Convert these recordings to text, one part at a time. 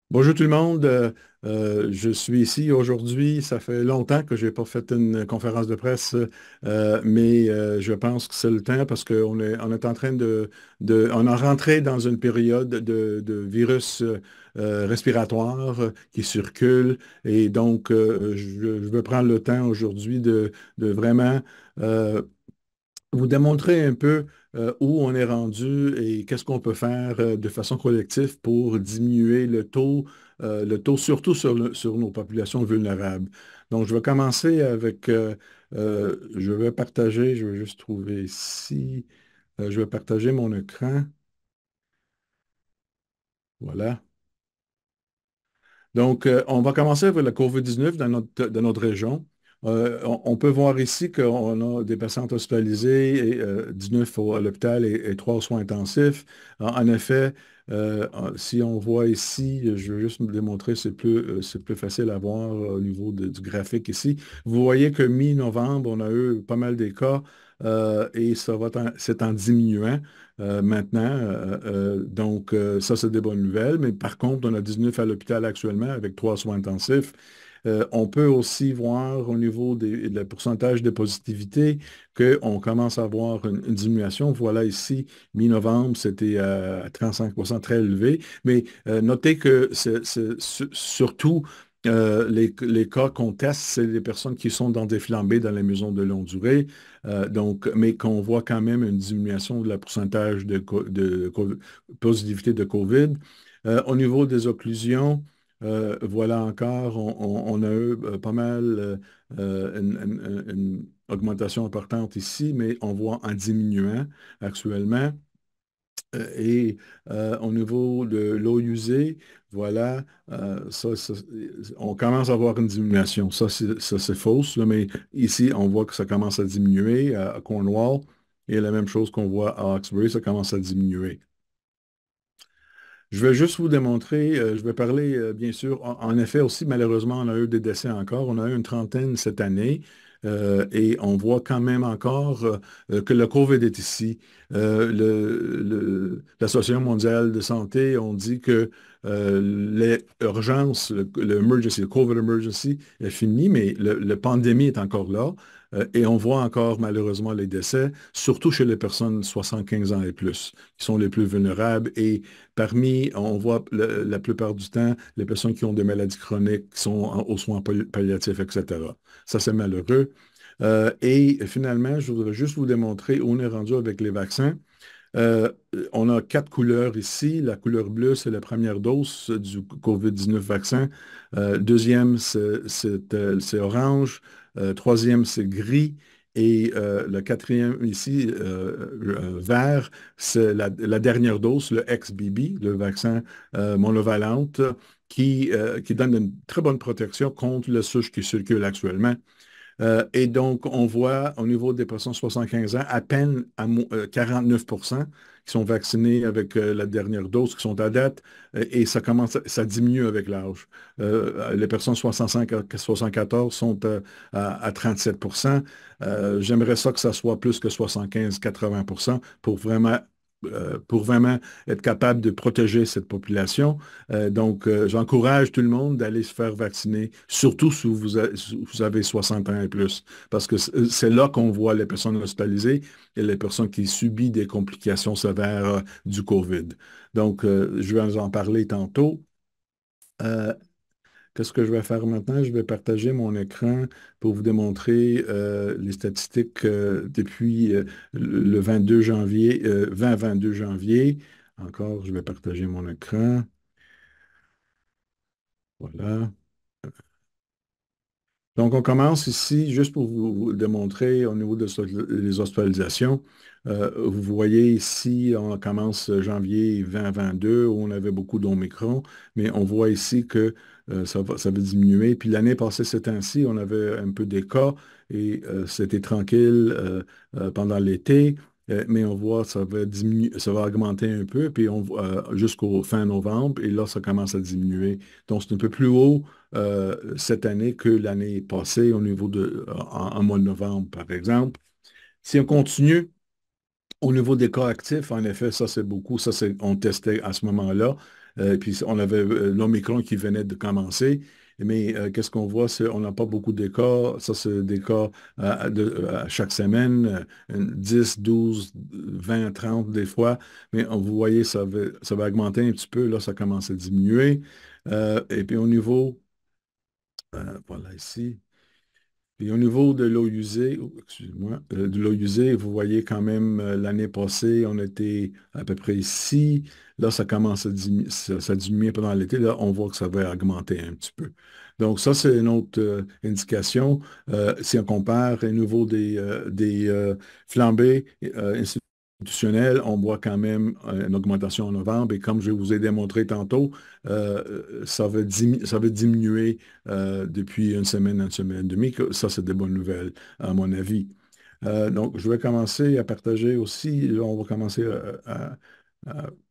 Bonjour tout le monde. Je suis ici aujourd'hui. Ça fait longtemps que je n'ai pas fait une conférence de presse, mais je pense que c'est le temps parce qu'on est en train on a rentré dans une période de virus respiratoire qui circule et donc je veux prendre le temps aujourd'hui de vraiment euh, vous démontrer un peu où on est rendu et qu'est-ce qu'on peut faire de façon collective pour diminuer le taux surtout sur nos populations vulnérables. Donc, je vais commencer avec, je vais partager, je vais juste trouver ici, je vais partager mon écran. Voilà. Donc, on va commencer avec le COVID-19 dans notre région. On peut voir ici qu'on a des patients hospitalisés, et, 19 à l'hôpital et 3 aux soins intensifs. En effet, si on voit ici, je vais juste me démontrer, c'est plus facile à voir au niveau du graphique ici. Vous voyez que mi-novembre, on a eu pas mal des cas et c'est en diminuant. Maintenant. Donc, ça, c'est des bonnes nouvelles. Mais par contre, on a 19 à l'hôpital actuellement avec 3 soins intensifs. On peut aussi voir au niveau de pourcentage de positivité qu'on commence à avoir une diminution. Voilà ici, mi-novembre, c'était à 35%, très élevé. Mais notez que surtout les cas qu'on teste, c'est les personnes qui sont dans des flambées dans les maisons de longue durée. Donc, mais qu'on voit quand même une diminution de la pourcentage de positivité de COVID. Au niveau des occlusions, voilà encore, on a eu pas mal une augmentation importante ici, mais on voit en diminuant actuellement. Et au niveau de l'eau usée, voilà, on commence à voir une diminution. Ça, c'est fausse, là, mais ici, on voit que ça commence à diminuer à Cornwall. Et la même chose qu'on voit à Hawkesbury, ça commence à diminuer. Je vais juste vous démontrer, je vais parler, bien sûr, en effet aussi, malheureusement, on a eu des décès encore. On a eu une trentaine cette année et on voit quand même encore que le COVID est ici. L'Association mondiale de santé, on dit que les urgences, l'emergency, le COVID emergency est fini, mais la pandémie est encore là. Et on voit encore malheureusement les décès, surtout chez les personnes 75 ans et plus, qui sont les plus vulnérables. Et parmi, on voit la plupart du temps les personnes qui ont des maladies chroniques, qui sont aux soins palliatifs, etc. Ça, c'est malheureux. Et finalement, je voudrais juste vous démontrer où on est rendu avec les vaccins. Euh, on a 4 couleurs ici. La couleur bleue, c'est la première dose du COVID-19 vaccin. Deuxième, c'est orange. Troisième, c'est gris. Et le quatrième ici, vert, c'est la dernière dose, le XBB, le vaccin monovalente, qui donne une très bonne protection contre le souche qui circule actuellement. Et donc, on voit au niveau des personnes 75 ans, à peine 49% qui sont vaccinés avec la dernière dose, qui sont à date, et ça diminue avec l'âge. Les personnes 65 à 74 sont à 37%. J'aimerais ça que ça soit plus que 75-80% pour vraiment être capable de protéger cette population. Donc, j'encourage tout le monde d'aller se faire vacciner, surtout si vous avez 60 ans et plus, parce que c'est là qu'on voit les personnes hospitalisées et les personnes qui subissent des complications sévères du COVID. Donc, je vais vous en parler tantôt. Euh, Qu'est-ce que je vais faire maintenant? Je vais partager mon écran pour vous démontrer les statistiques depuis le 22 janvier, 20-22 janvier. Encore, je vais partager mon écran. Voilà. Donc, on commence ici, juste pour vous démontrer au niveau des hospitalisations. Vous voyez ici, on commence janvier 2022, où on avait beaucoup d'Omicron, mais on voit ici que ça va diminuer. Puis l'année passée, ces temps-ci, on avait un peu des cas et c'était tranquille pendant l'été. Mais on voit ça va diminuer, ça va augmenter un peu, puis on voit jusqu'au fin novembre, et là, ça commence à diminuer. Donc, c'est un peu plus haut cette année que l'année passée au niveau en mois de novembre, par exemple. Si on continue au niveau des cas actifs, en effet, ça c'est beaucoup, on testait à ce moment-là. Puis on avait l'Omicron qui venait de commencer. Mais qu'est-ce qu'on voit? C'est on n'a pas beaucoup de cas. Ça, c'est des cas à chaque semaine, 10, 12, 20, 30 des fois. Mais vous voyez, ça va augmenter un petit peu. Là, ça commence à diminuer. Et puis au niveau, voilà ici. Et au niveau de l'eau usée, excusez-moi, de l'eau usée, vous voyez quand même l'année passée, on était à peu près ici. Là, ça commence à diminuer, ça diminue pendant l'été. Là, on voit que ça va augmenter un petit peu. Donc, ça, c'est une autre indication. Si on compare au niveau des flambées institutionnelles, on voit quand même une augmentation en novembre. Et comme je vous ai démontré tantôt, ça va diminuer depuis une semaine et demie. Ça, c'est des bonnes nouvelles, à mon avis. Donc, je vais commencer à partager aussi. Là, on va commencer à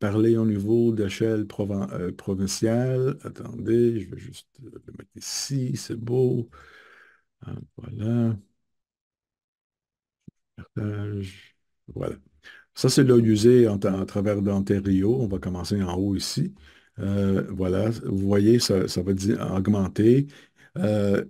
parler au niveau d'échelle provinciale. Attendez, je vais juste le mettre ici. C'est beau. Voilà. Partage. Voilà. Ça, c'est l'eau usée en travers d'Ontario. On va commencer en haut ici. Voilà, vous voyez, ça va augmenter.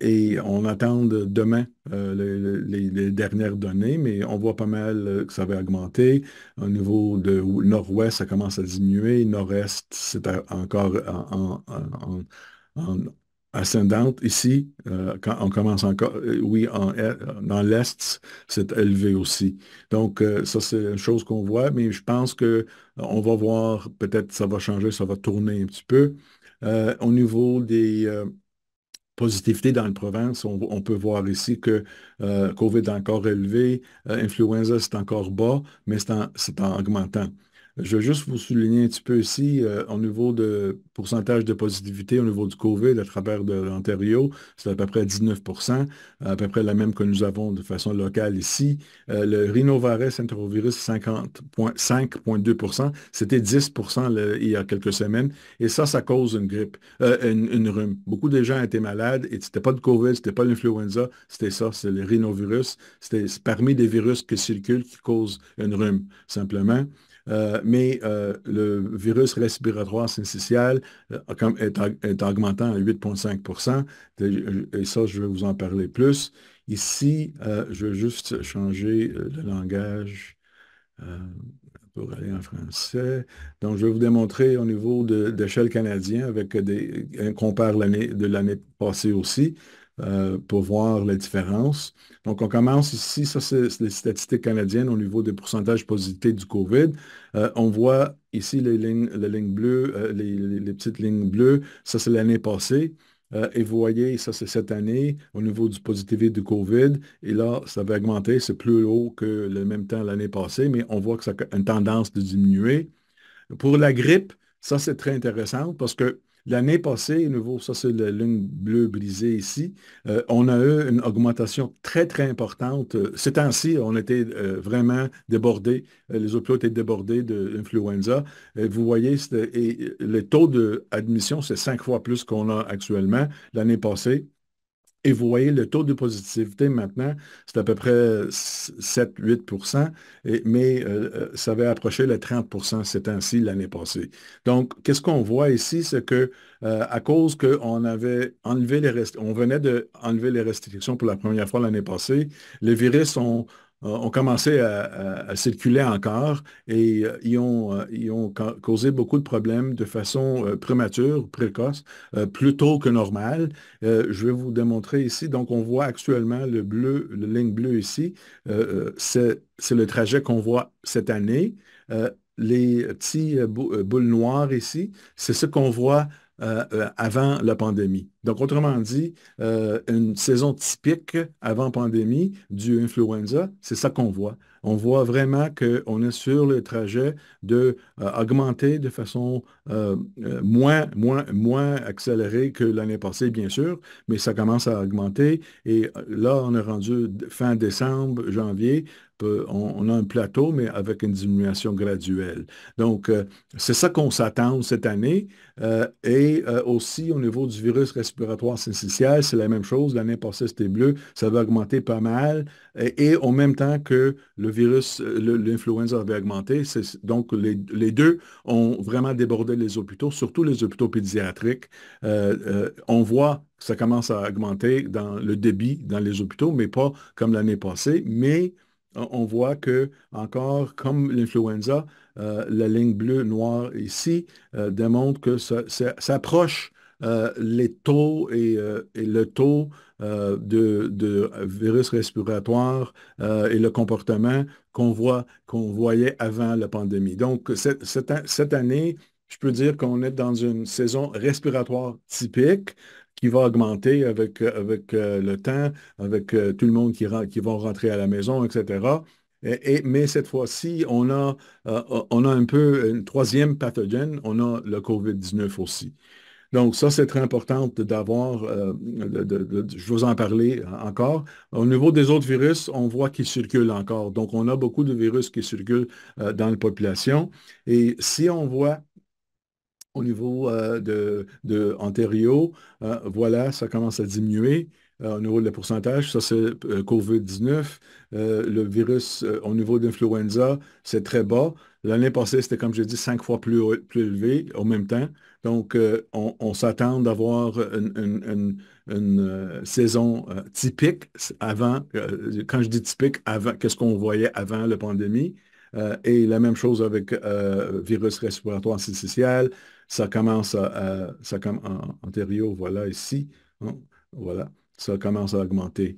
Et on attend demain les dernières données, mais on voit pas mal que ça va augmenter. Au niveau de nord-ouest, ça commence à diminuer. Nord-est, c'est encore en ascendante. Ici, quand on commence encore, oui, dans l'est, c'est élevé aussi. Donc, ça, c'est une chose qu'on voit, mais je pense que on va voir, peut-être ça va changer, ça va tourner un petit peu. Au niveau des positivité dans la province, on peut voir ici que COVID est encore élevé, influenza c'est encore bas, mais c'est en augmentant. Je veux juste vous souligner un petit peu ici, au niveau de pourcentage de positivité au niveau du COVID à travers de l'Ontario, c'est à peu près 19%, à peu près la même que nous avons de façon locale ici. Le rhinovirus enterovirus, 5,2%, c'était 10% il y a quelques semaines, et ça cause une grippe, une rhume. Beaucoup de gens étaient malades, et c'était pas le COVID, c'était pas l'influenza, c'était ça, c'est le rhinovirus. C'est parmi les virus qui circulent qui causent une rhume, simplement. Mais le virus respiratoire syncytial est augmentant à 8,5%. Et ça, je vais vous en parler plus. Ici, je vais juste changer le langage euh, pour aller en français. Donc, je vais vous démontrer au niveau d'échelle canadienne avec on compare l'année passée aussi pour voir la différence. Donc, on commence ici, ça c'est les statistiques canadiennes au niveau des pourcentages de positivité du COVID. On voit ici les lignes bleues, les petites lignes bleues, ça c'est l'année passée. Et vous voyez, ça c'est cette année au niveau du positivité du COVID. Et là, ça va augmenter, c'est plus haut que le même temps l'année passée, mais on voit que ça a une tendance de diminuer. Pour la grippe, ça, c'est très intéressant parce que l'année passée, à nouveau, ça, c'est la ligne bleue brisée ici, on a eu une augmentation très, très importante. Ces temps-ci, on était vraiment débordés. Les hôpitaux étaient débordés de l'influenza. Vous voyez, et le taux d'admission, c'est 5 fois plus qu'on a actuellement l'année passée. Et vous voyez, le taux de positivité maintenant, c'est à peu près 7-8%, mais ça avait approché les 30% ces temps-ci l'année passée. Donc, qu'est-ce qu'on voit ici, c'est que à cause qu'on avait enlevé on venait d'enlever les restrictions pour la première fois l'année passée, les virus ont commencé à circuler encore et ils ont causé beaucoup de problèmes de façon prémature, précoce, plus tôt que normal. Je vais vous démontrer ici. Donc, on voit actuellement le bleu, la ligne bleue ici. C'est le trajet qu'on voit cette année. Les petits boules noires ici, c'est ce qu'on voit avant la pandémie. Donc, autrement dit, une saison typique avant pandémie du influenza, c'est ça qu'on voit. On voit vraiment qu'on est sur le trajet de augmenter de façon moins accélérée que l'année passée, bien sûr, mais ça commence à augmenter. Et là, on est rendu fin décembre, janvier. on a un plateau, mais avec une diminution graduelle. Donc, c'est ça qu'on s'attend cette année. Et aussi, au niveau du virus respiratoire syncytial, c'est la même chose. L'année passée, c'était bleu. Ça va augmenter pas mal. Et en même temps que le virus, l'influenza avait augmenté. Donc, les deux ont vraiment débordé les hôpitaux, surtout les hôpitaux pédiatriques. On voit que ça commence à augmenter dans le débit dans les hôpitaux, mais pas comme l'année passée. Mais on voit que, encore comme l'influenza, la ligne bleue, noire ici, démontre que ça approche les taux et le taux de virus respiratoire et le comportement qu'on voyait avant la pandémie. Donc, cette année, je peux dire qu'on est dans une saison respiratoire typique qui va augmenter avec le temps, avec tout le monde qui va rentrer à la maison, etc. Mais cette fois-ci, on a un peu une troisième pathogène, on a le COVID-19 aussi. Donc, ça, c'est très important d'avoir, je vais vous en parler encore. Au niveau des autres virus, on voit qu'ils circulent encore. Donc, on a beaucoup de virus qui circulent dans la population. Et si on voit au niveau de Ontario, voilà, ça commence à diminuer. Au niveau des pourcentages, ça c'est COVID-19. Le virus au niveau d'influenza, c'est très bas. L'année passée, c'était, comme j'ai dit, 5 fois plus élevé en même temps. Donc, on s'attend d'avoir une saison typique avant, quand je dis typique, avant, qu'est-ce qu'on voyait avant la pandémie. Et la même chose avec virus respiratoire syncytial. Ça commence en Ontario, voilà ici. Hein, voilà, ça commence à augmenter.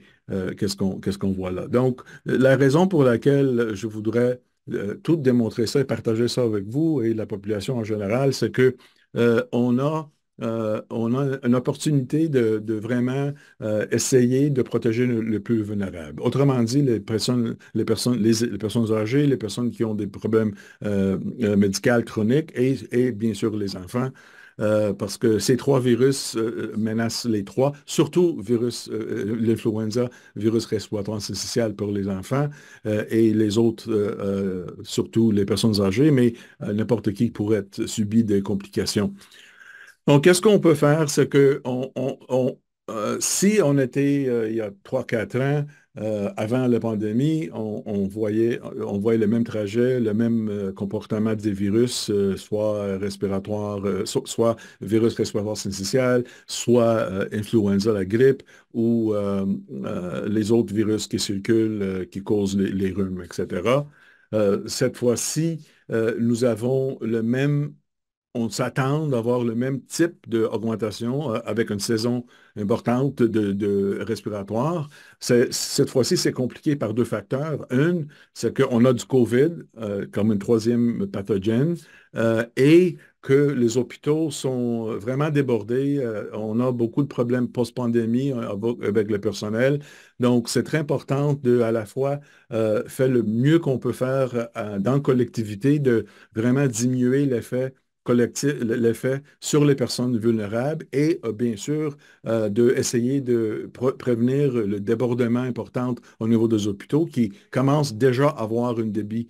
Qu'est-ce qu'on voit là? Donc, la raison pour laquelle je voudrais tout démontrer ça et partager ça avec vous et la population en général, c'est que on a une opportunité de vraiment essayer de protéger le plus vulnérable. Autrement dit, les personnes âgées, les personnes qui ont des problèmes médicaux chroniques et bien sûr les enfants. Parce que ces trois virus menacent les trois, surtout l'influenza, virus respiratoire syncytial pour les enfants et les autres, surtout les personnes âgées, mais n'importe qui pourrait subir des complications. Donc, qu'est-ce qu'on peut faire? C'est que si on était il y a 3 4 ans, avant la pandémie, on voyait le même trajet, le même comportement des virus, soit respiratoire, soit virus respiratoire syncytial, soit influenza, la grippe, ou les autres virus qui circulent, qui causent les rhumes, etc. Cette fois-ci, nous avons on s'attend d'avoir le même type d'augmentation avec une saison importante de respiratoire. Cette fois-ci, c'est compliqué par deux facteurs. Une, c'est qu'on a du COVID comme une troisième pathogène et que les hôpitaux sont vraiment débordés. On a beaucoup de problèmes post-pandémie avec le personnel. Donc, c'est très important de, à la fois, faire le mieux qu'on peut faire dans la collectivité, de vraiment diminuer l'effet collectif, l'effet sur les personnes vulnérables et bien sûr d'essayer de prévenir le débordement important au niveau des hôpitaux qui commencent déjà à avoir une débit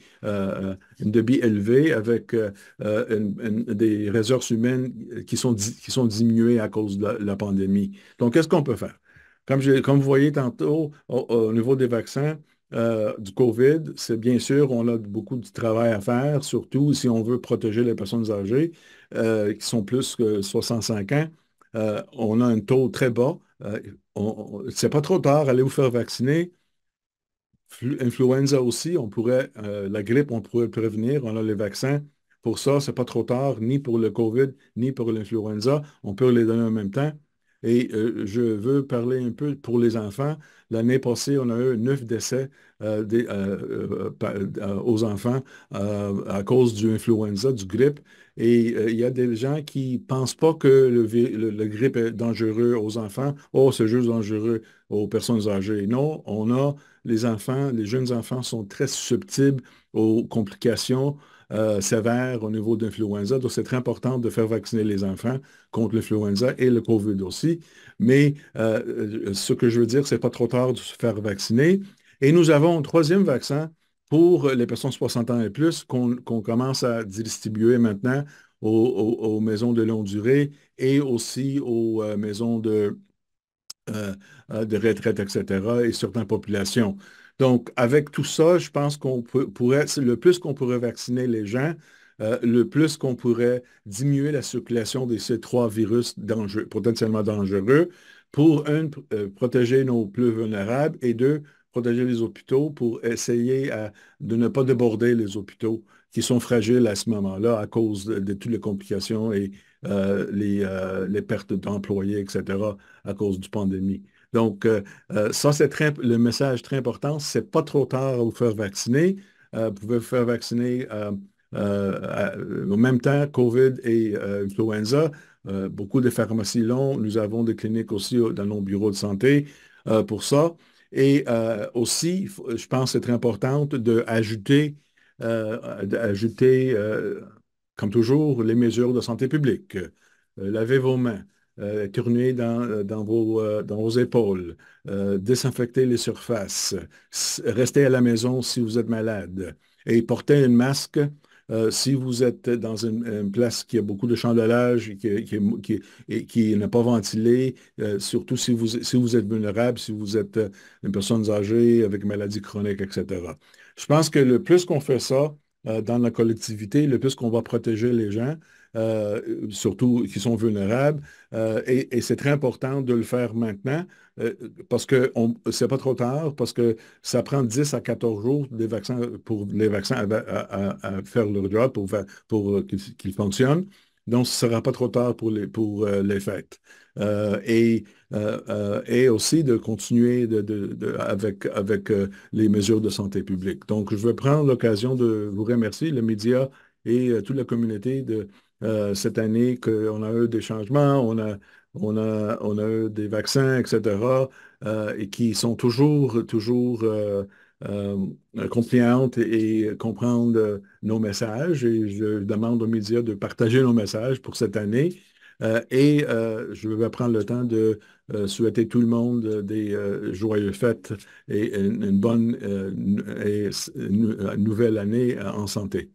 élevé avec des ressources humaines qui sont diminuées à cause de la pandémie. Donc, qu'est-ce qu'on peut faire? Comme vous voyez tantôt, au niveau des vaccins, du COVID, c'est bien sûr, on a beaucoup de travail à faire, surtout si on veut protéger les personnes âgées qui sont plus que 65 ans. On a un taux très bas. C'est pas trop tard, allez vous faire vacciner. Influenza aussi, la grippe, on pourrait prévenir, on a les vaccins. Pour ça, c'est pas trop tard, ni pour le COVID, ni pour l'influenza. On peut les donner en même temps. Et je veux parler un peu pour les enfants. L'année passée, on a eu 9 décès aux enfants à cause du influenza, du grippe. Et il y a des gens qui ne pensent pas que le grippe est dangereux aux enfants. Oh, c'est juste dangereux aux personnes âgées. Non, les enfants, les jeunes enfants sont très susceptibles aux complications sévères au niveau d'influenza. Donc, c'est très important de faire vacciner les enfants contre l'influenza et le COVID aussi. Mais ce que je veux dire, c'est pas trop tard de se faire vacciner. Et nous avons un troisième vaccin pour les personnes 60 ans et plus qu'on commence à distribuer maintenant aux maisons de longue durée et aussi aux maisons euh, de retraite, etc., et certaines populations. Donc, avec tout ça, je pense pourrait, c'est le plus qu'on pourrait vacciner les gens, le plus qu'on pourrait diminuer la circulation de ces trois virus potentiellement dangereux pour, un, protéger nos plus vulnérables et deux, protéger les hôpitaux pour essayer de ne pas déborder les hôpitaux qui sont fragiles à ce moment-là à cause de toutes les complications et les pertes d'employés, etc., à cause du pandémie. Donc, ça, le message très important. C'est pas trop tard à vous faire vacciner. Vous pouvez vous faire vacciner au même temps, COVID et influenza. Beaucoup de pharmacies l'ont. Nous avons des cliniques aussi dans nos bureaux de santé pour ça. Et aussi, je pense que c'est très important d'ajouter, comme toujours, les mesures de santé publique. Lavez vos mains, éternuez dans vos épaules, désinfectez les surfaces, restez à la maison si vous êtes malade et portez un masque si vous êtes dans une place qui a beaucoup de chandellage et qui n'est pas ventilée, surtout si vous êtes vulnérable, si vous êtes une personne âgée avec maladie chronique, etc. Je pense que le plus qu'on fait ça dans la collectivité, le plus qu'on va protéger les gens, surtout qui sont vulnérables, et c'est très important de le faire maintenant euh, parce que c'est pas trop tard, parce que ça prend 10 à 14 jours des vaccins pour les vaccins à faire leur job, pour qu'ils fonctionnent. Donc, ce ne sera pas trop tard pour les fêtes. Et aussi de continuer avec les mesures de santé publique. Donc, je vais prendre l'occasion de vous remercier, les médias et toute la communauté de cette année qu'on a eu des changements, on a eu des vaccins, etc., et qui sont toujours euh, compliantes et comprendre nos messages. Et je demande aux médias de partager nos messages pour cette année. Je vais prendre le temps de souhaiter tout le monde des joyeuses fêtes et une bonne et une nouvelle année en santé.